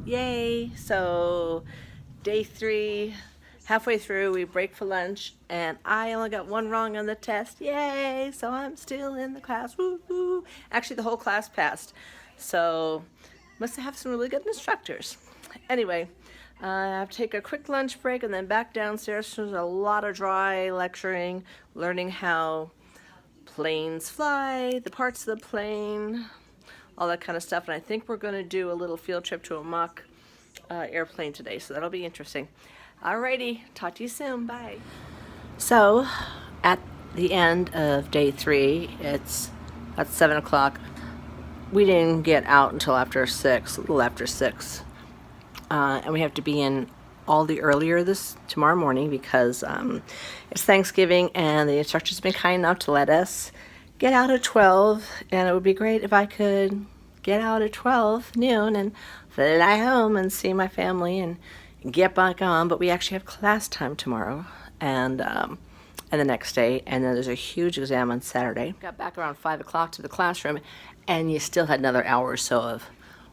Yay! So day 3, halfway through, we break for lunch, and I only got one wrong on the test. Yay! So I'm still in the class. Woo-hoo! Actually, the whole class passed. So must have some really good instructors. Anyway, I have to take a quick lunch break and then back downstairs. There's a lot of dry lecturing, learning how planes fly, the parts of the plane, all that kind of stuff. And I think we're going to do a little field trip to a mock airplane today, so that'll be interesting. Alrighty, talk to you soon. Bye. So, at the end of day 3, it's at 7 o'clock. We didn't get out until after 6, a little after 6. And we have to be in all the earlier this tomorrow morning because it's Thanksgiving, and the instructor's been kind enough to let us get out at 12, and it would be great if I could get out at 12 noon and fly home and see my family and get back on. But we actually have class time tomorrow and the next day, and then there's a huge exam on Saturday. Got back around 5 o'clock to the classroom, and you still had another hour or so of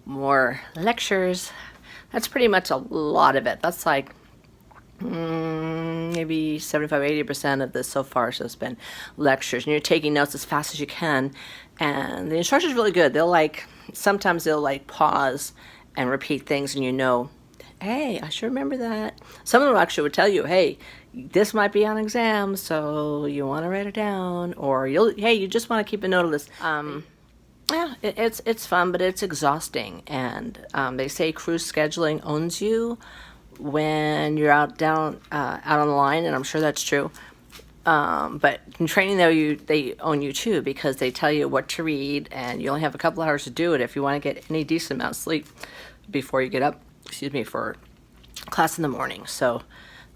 more lectures. That's pretty much a lot of it. That's like maybe 75-80% of this so far has been lectures, and you're taking notes as fast as you can. And the instructor's really good. Sometimes they'll pause and repeat things, and hey, I should remember that. Some of them actually would tell you, hey, this might be on exam, so you want to write it down, or you just want to keep a note of this. Yeah, it's fun, but it's exhausting, and they say cruise scheduling owns you when you're out on the line, and I'm sure that's true. But in training, though, they own you too, because they tell you what to read, and you only have a couple hours to do it if you want to get any decent amount of sleep before you get up, for class in the morning. So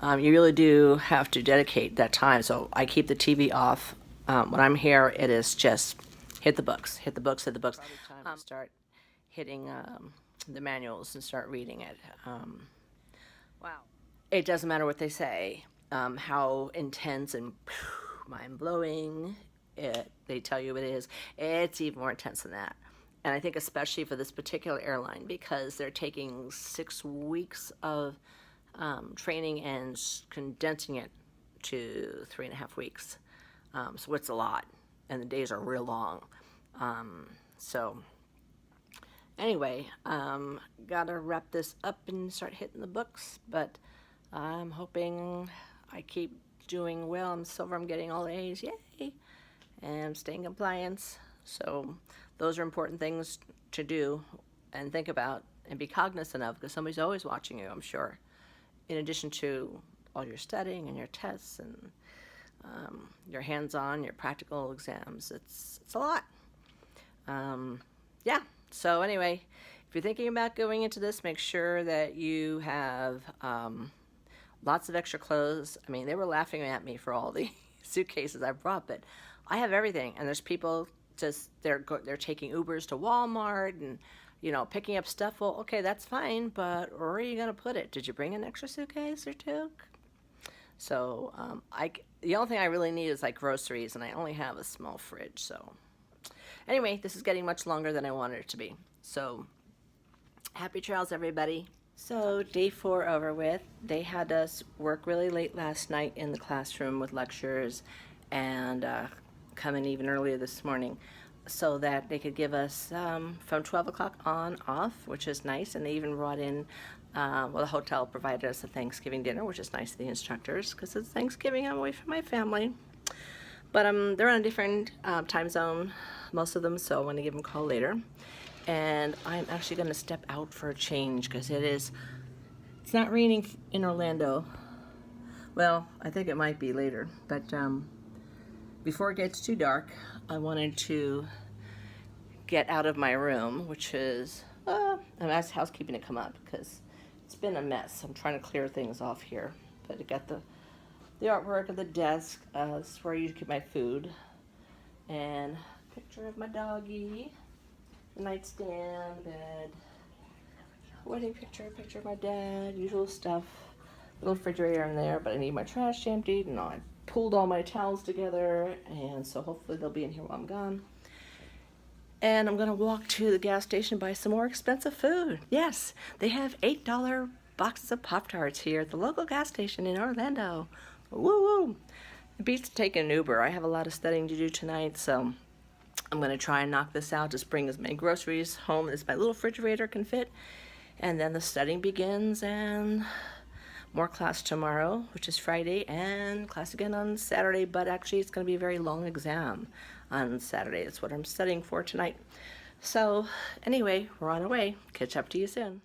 you really do have to dedicate that time. So I keep the TV off. When I'm here, it is just hit the books. Start hitting the manuals and start reading it. Wow. It doesn't matter what they say, how intense and mind-blowing they tell you it is. It's even more intense than that. And I think especially for this particular airline, because they're taking 6 weeks of training and condensing it to 3.5 weeks. So it's a lot, and the days are real long. So anyway, gotta wrap this up and start hitting the books, but I'm hoping I keep doing well. I'm getting all A's, yay, and I'm staying in compliance. So those are important things to do and think about and be cognizant of, because somebody's always watching you, I'm sure, in addition to all your studying and your tests and your hands-on, your practical exams. It's a lot. Yeah, so anyway, if you're thinking about going into this, make sure that you have lots of extra clothes. I mean, they were laughing at me for all the suitcases I brought, but I have everything, and there's people they're taking Ubers to Walmart and picking up stuff. Well, okay, that's fine, but where are you gonna put it? Did you bring an extra suitcase or two? So the only thing I really need is groceries, and I only have a small fridge. So anyway, this is getting much longer than I wanted it to be. So happy trails, everybody. So day 4 over with. They had us work really late last night in the classroom with lectures, and come in even earlier this morning so that they could give us from 12 o'clock on off, which is nice. And they even brought in, the hotel provided us a Thanksgiving dinner, which is nice to the instructors, because it's Thanksgiving, I'm away from my family. But they're on a different time zone, most of them, so I'm going to give them a call later. And I'm actually going to step out for a change, because it's not raining in Orlando. Well, I think it might be later, but before it gets too dark, I wanted to get out of my room, which is, I'm asked housekeeping to come up because it's been a mess. I'm trying to clear things off here, but I got the artwork of the desk. This is where I usually keep my food, and a picture of my doggy, the nightstand, bed, wedding picture, a picture of my dad, usual stuff, little refrigerator in there, but I need my trash emptied, and I pulled all my towels together, and so hopefully they'll be in here while I'm gone. And I'm going to walk to the gas station, buy some more expensive food. Yes, they have $8 boxes of Pop-Tarts here at the local gas station in Orlando. Woo woo! It beats taking an Uber. I have a lot of studying to do tonight, so I'm going to try and knock this out. Just bring as many groceries home as my little refrigerator can fit. And then the studying begins, and more class tomorrow, which is Friday, and class again on Saturday, but actually it's going to be a very long exam on Saturday. That's what I'm studying for tonight. So anyway, we're on our way. Catch up to you soon.